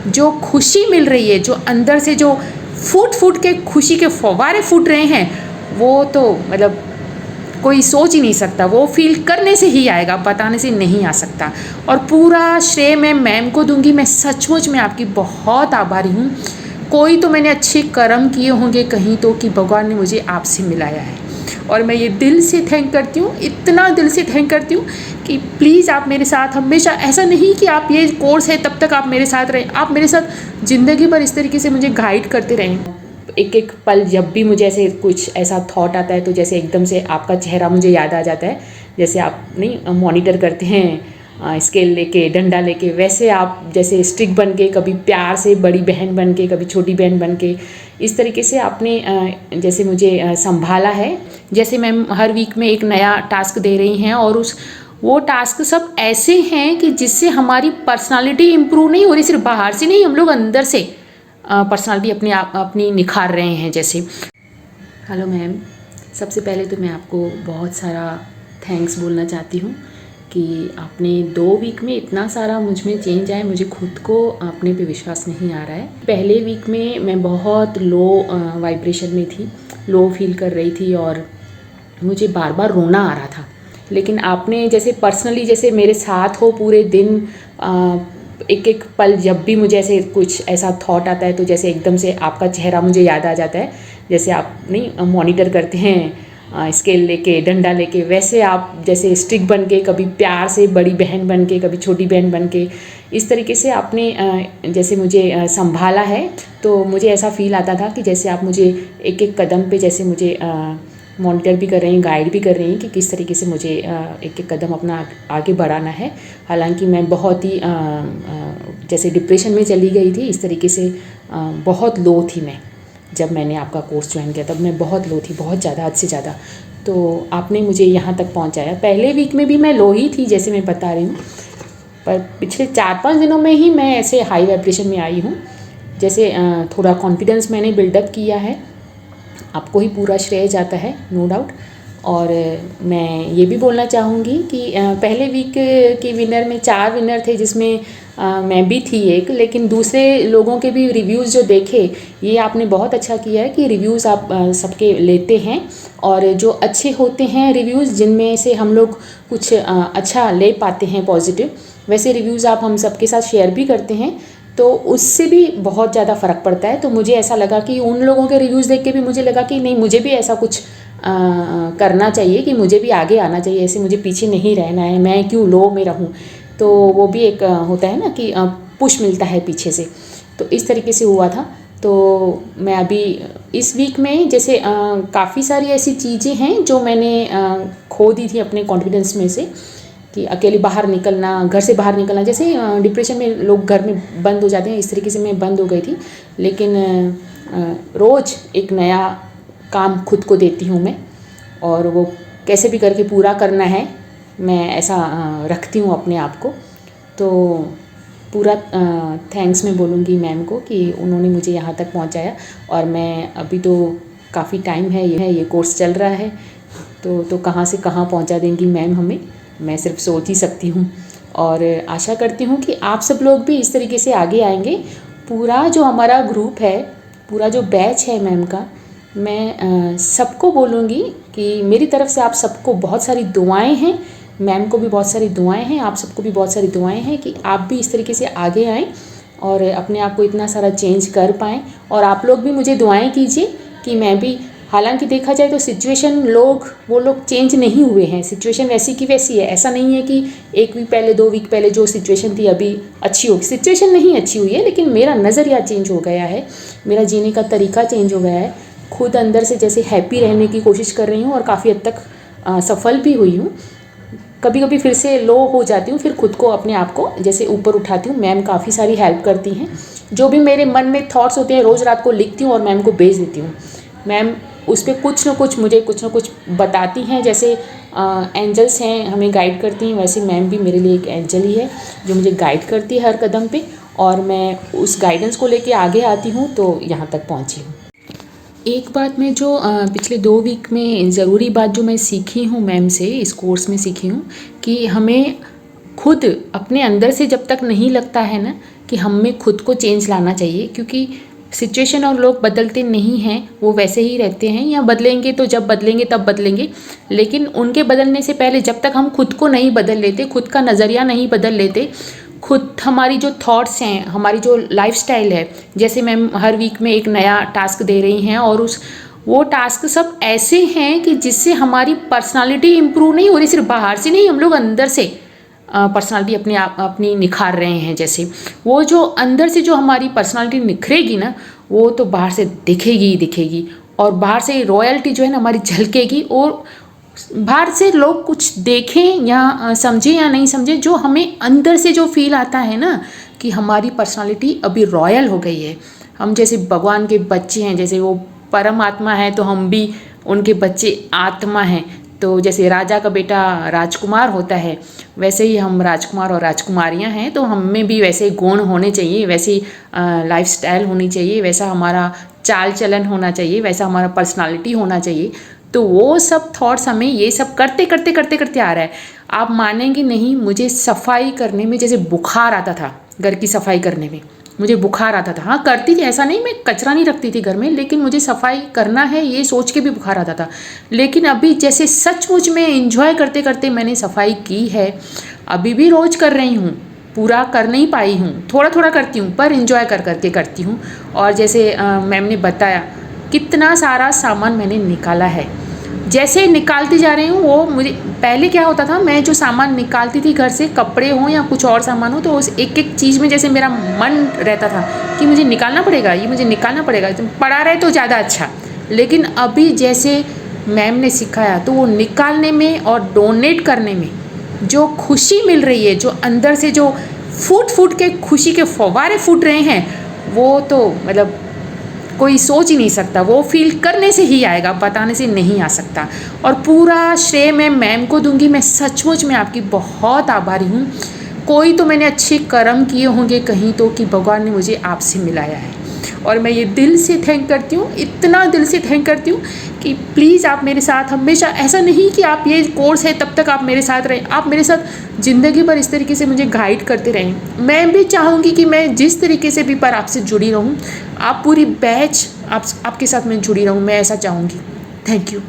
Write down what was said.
जो खुशी मिल रही है, जो अंदर से जो फूट फूट के खुशी के फव्वारे फूट रहे हैं, वो तो मतलब कोई सोच ही नहीं सकता। वो फील करने से ही आएगा, बताने से नहीं आ सकता। और पूरा श्रेय मैं मैम को दूंगी। मैं सचमुच में आपकी बहुत आभारी हूँ। कोई तो मैंने अच्छे कर्म किए होंगे कहीं तो, कि भगवान ने मुझे आपसे मिलाया है। और मैं ये दिल से थैंक करती हूँ, इतना दिल से थैंक करती हूँ कि प्लीज़ आप मेरे साथ हमेशा, ऐसा नहीं कि आप ये कोर्स है तब तक आप मेरे साथ रहें, आप मेरे साथ ज़िंदगी भर इस तरीके से मुझे गाइड करते रहें। एक एक पल जब भी मुझे ऐसे कुछ ऐसा थॉट आता है तो जैसे एकदम से आपका चेहरा मुझे याद आ जाता है। जैसे आप नहीं मॉनिटर करते हैं स्केल लेके, डंडा लेके, वैसे आप जैसे स्ट्रिक बन के, कभी प्यार से बड़ी बहन बन के, कभी छोटी बहन बन के, इस तरीके से आपने जैसे मुझे संभाला है। जैसे मैम हर वीक में एक नया टास्क दे रही हैं और वो टास्क सब ऐसे हैं कि जिससे हमारी पर्सनालिटी इम्प्रूव नहीं हो रही, सिर्फ बाहर से नहीं, हम लोग अंदर से पर्सनालिटी अपनी निखार रहे हैं जैसे। हेलो मैम, सबसे पहले तो मैं आपको बहुत सारा थैंक्स बोलना चाहती हूँ कि आपने 2 वीक में इतना सारा मुझ में चेंज आया। मुझे खुद को अपने पे विश्वास नहीं आ रहा है। पहले वीक में मैं बहुत लो वाइब्रेशन में थी, लो फील कर रही थी और मुझे बार बार रोना आ रहा था। लेकिन आपने जैसे पर्सनली जैसे मेरे साथ हो पूरे दिन, एक एक पल जब भी मुझे ऐसे कुछ ऐसा थॉट आता है तो जैसे एकदम से आपका चेहरा मुझे याद आ जाता है। जैसे आप नहीं मॉनिटर करते हैं स्केल लेके, डंडा लेके, वैसे आप जैसे स्ट्रिक बन के, कभी प्यार से बड़ी बहन बन के, कभी छोटी बहन बन के, इस तरीके से आपने जैसे मुझे संभाला है। तो मुझे ऐसा फील आता था कि जैसे आप मुझे एक एक कदम पे जैसे मुझे मॉनिटर भी कर रही हैं, गाइड भी कर रही हैं कि किस तरीके से मुझे एक एक कदम अपना आगे बढ़ाना है। हालांकि मैं बहुत ही जैसे डिप्रेशन में चली गई थी, इस तरीके से बहुत लो थी मैं। जब मैंने आपका कोर्स ज्वाइन किया तब मैं बहुत लो थी, बहुत ज़्यादा, हद से ज़्यादा। तो आपने मुझे यहाँ तक पहुँचाया। पहले वीक में भी मैं लो ही थी जैसे मैं बता रही हूँ, पर पिछले 4-5 दिनों में ही मैं ऐसे हाई वाइब्रेशन में आई हूँ। जैसे थोड़ा कॉन्फिडेंस मैंने बिल्डअप किया है। आपको ही पूरा श्रेय जाता है, नो डाउट। और मैं ये भी बोलना चाहूँगी कि पहले वीक के विनर में 4 विनर थे, जिसमें मैं भी थी एक। लेकिन दूसरे लोगों के भी रिव्यूज़ जो देखे, ये आपने बहुत अच्छा किया है कि रिव्यूज़ आप सबके लेते हैं। और जो अच्छे होते हैं रिव्यूज़, जिनमें से हम लोग कुछ अच्छा ले पाते हैं पॉजिटिव, वैसे रिव्यूज़ आप हम सबके साथ शेयर भी करते हैं, तो उससे भी बहुत ज़्यादा फ़र्क पड़ता है। तो मुझे ऐसा लगा कि उन लोगों के रिव्यूज़ देख के भी मुझे लगा कि नहीं, मुझे भी ऐसा कुछ करना चाहिए, कि मुझे भी आगे आना चाहिए, ऐसे मुझे पीछे नहीं रहना है, मैं क्यों लो में रहूँ। तो वो भी एक होता है ना कि पुश मिलता है पीछे से। तो इस तरीके से हुआ था। तो मैं अभी इस वीक में जैसे काफ़ी सारी ऐसी चीज़ें हैं जो मैंने खो दी थी अपने कॉन्फिडेंस में से, कि अकेले बाहर निकलना, घर से बाहर निकलना, जैसे डिप्रेशन में लोग घर में बंद हो जाते हैं, इस तरीके से मैं बंद हो गई थी। लेकिन रोज़ एक नया काम खुद को देती हूँ मैं, और वो कैसे भी करके पूरा करना है, मैं ऐसा रखती हूँ अपने आप को। तो पूरा थैंक्स मैं बोलूँगी मैम को कि उन्होंने मुझे यहाँ तक पहुँचाया। और मैं अभी तो काफ़ी टाइम है ये कोर्स चल रहा है, तो कहाँ से कहाँ पहुँचा देंगी मैम हमें, मैं सिर्फ सोच ही सकती हूँ। और आशा करती हूँ कि आप सब लोग भी इस तरीके से आगे आएंगे। पूरा जो हमारा ग्रुप है, पूरा जो बैच है मैम का, मैं सबको बोलूँगी कि मेरी तरफ से आप सबको बहुत सारी दुआएं हैं, मैम को भी बहुत सारी दुआएं हैं, आप सबको भी बहुत सारी दुआएं हैं कि आप भी इस तरीके से आगे आएँ और अपने आप को इतना सारा चेंज कर पाएँ। और आप लोग भी मुझे दुआएं कीजिए कि मैं भी, हालांकि देखा जाए तो सिचुएशन वो लोग चेंज नहीं हुए हैं, सिचुएशन वैसी की वैसी है। ऐसा नहीं है कि 1 वीक पहले, 2 वीक पहले जो सिचुएशन थी अभी अच्छी होगी, सिचुएशन नहीं अच्छी हुई है, लेकिन मेरा नज़रिया चेंज हो गया है, मेरा जीने का तरीका चेंज हो गया है। खुद अंदर से जैसे हैप्पी रहने की कोशिश कर रही हूँ और काफ़ी हद तक सफल भी हुई हूँ। कभी कभी फिर से लो हो जाती हूँ, फिर खुद को, अपने आप को जैसे ऊपर उठाती हूँ। मैम काफ़ी सारी हेल्प करती हैं, जो भी मेरे मन में थॉट्स होते हैं रोज़ रात को लिखती हूँ और मैम को भेज देती हूँ। मैम उस पर कुछ ना कुछ बताती हैं। जैसे एंजल्स हैं, हमें गाइड करती हैं, वैसे मैम भी मेरे लिए एक एंजल ही है जो मुझे गाइड करती है हर कदम पे, और मैं उस गाइडेंस को लेके आगे आती हूँ, तो यहाँ तक पहुँची हूँ। एक बात मैं जो पिछले 2 वीक में ज़रूरी बात जो मैं सीखी हूँ मैम से, इस कोर्स में सीखी हूँ, कि हमें खुद अपने अंदर से जब तक नहीं लगता है ना कि हम में खुद को चेंज लाना चाहिए, क्योंकि सिचुएशन और लोग बदलते नहीं हैं, वो वैसे ही रहते हैं, या बदलेंगे तो जब बदलेंगे तब बदलेंगे। लेकिन उनके बदलने से पहले जब तक हम खुद को नहीं बदल लेते, खुद का नज़रिया नहीं बदल लेते, खुद हमारी जो थॉट्स हैं, हमारी जो लाइफस्टाइल है, जैसे मैम हर वीक में एक नया टास्क दे रही हैं और वो टास्क सब ऐसे हैं कि जिससे हमारी पर्सनालिटी इम्प्रूव नहीं हो रही, सिर्फ बाहर से नहीं, हम लोग अंदर से पर्सनालिटी अपनी निखार रहे हैं। जैसे वो जो अंदर से जो हमारी पर्सनालिटी निखरेगी ना, वो तो बाहर से दिखेगी ही दिखेगी, और बाहर से रॉयल्टी जो है ना हमारी झलकेगी, और बाहर से लोग कुछ देखें या समझें या नहीं समझें, जो हमें अंदर से जो फील आता है ना कि हमारी पर्सनालिटी अभी रॉयल हो गई है, हम जैसे भगवान के बच्चे हैं, जैसे वो परम आत्मा है तो हम भी उनके बच्चे आत्मा हैं। तो जैसे राजा का बेटा राजकुमार होता है, वैसे ही हम राजकुमार और राजकुमारियां हैं, तो हम में भी वैसे गुण होने चाहिए, वैसी लाइफस्टाइल होनी चाहिए, वैसा हमारा चाल चलन होना चाहिए, वैसा हमारा पर्सनालिटी होना चाहिए। तो वो सब थॉट्स हमें ये सब करते करते करते करते आ रहा है। आप मानेंगे नहीं, मुझे सफाई करने में जैसे बुखार आता था, घर की सफाई करने में मुझे बुखार आता था। हाँ करती थी, ऐसा नहीं मैं कचरा नहीं रखती थी घर में, लेकिन मुझे सफाई करना है ये सोच के भी बुखार आता था। लेकिन अभी जैसे सचमुच में एंजॉय करते करते मैंने सफाई की है, अभी भी रोज़ कर रही हूँ, पूरा कर नहीं पाई हूँ, थोड़ा थोड़ा करती हूँ, पर एंजॉय कर करके करती हूँ। और जैसे मैम ने बताया कितना सारा सामान मैंने निकाला है, जैसे निकालती जा रही हूँ वो मुझे, पहले क्या होता था, मैं जो सामान निकालती थी घर से, कपड़े हों या कुछ और सामान हो, तो उस एक एक चीज़ में जैसे मेरा मन रहता था कि मुझे निकालना पड़ेगा, ये मुझे निकालना पड़ेगा, पड़ा रहे तो ज़्यादा अच्छा। लेकिन अभी जैसे मैम ने सिखाया, तो वो निकालने में और डोनेट करने में जो खुशी मिल रही है, जो अंदर से जो फूट फूट के खुशी के फव्वारे फूट रहे हैं, वो तो मतलब कोई सोच ही नहीं सकता, वो फील करने से ही आएगा, बताने से नहीं आ सकता। और पूरा श्रेय मैं मैम को दूंगी, मैं सचमुच में आपकी बहुत आभारी हूँ। कोई तो मैंने अच्छे कर्म किए होंगे कहीं तो, कि भगवान ने मुझे आपसे मिलाया है, और मैं ये दिल से थैंक करती हूँ, इतना दिल से थैंक करती हूँ कि प्लीज़ आप मेरे साथ हमेशा, ऐसा नहीं कि आप ये कोर्स है तब तक आप मेरे साथ रहें, आप मेरे साथ ज़िंदगी भर इस तरीके से मुझे गाइड करते रहें। मैं भी चाहूँगी कि मैं जिस तरीके से भी पर आपसे जुड़ी रहूँ, आप पूरी बैच आपके साथ मैं जुड़ी रहूँ, मैं ऐसा चाहूँगी। Thank you.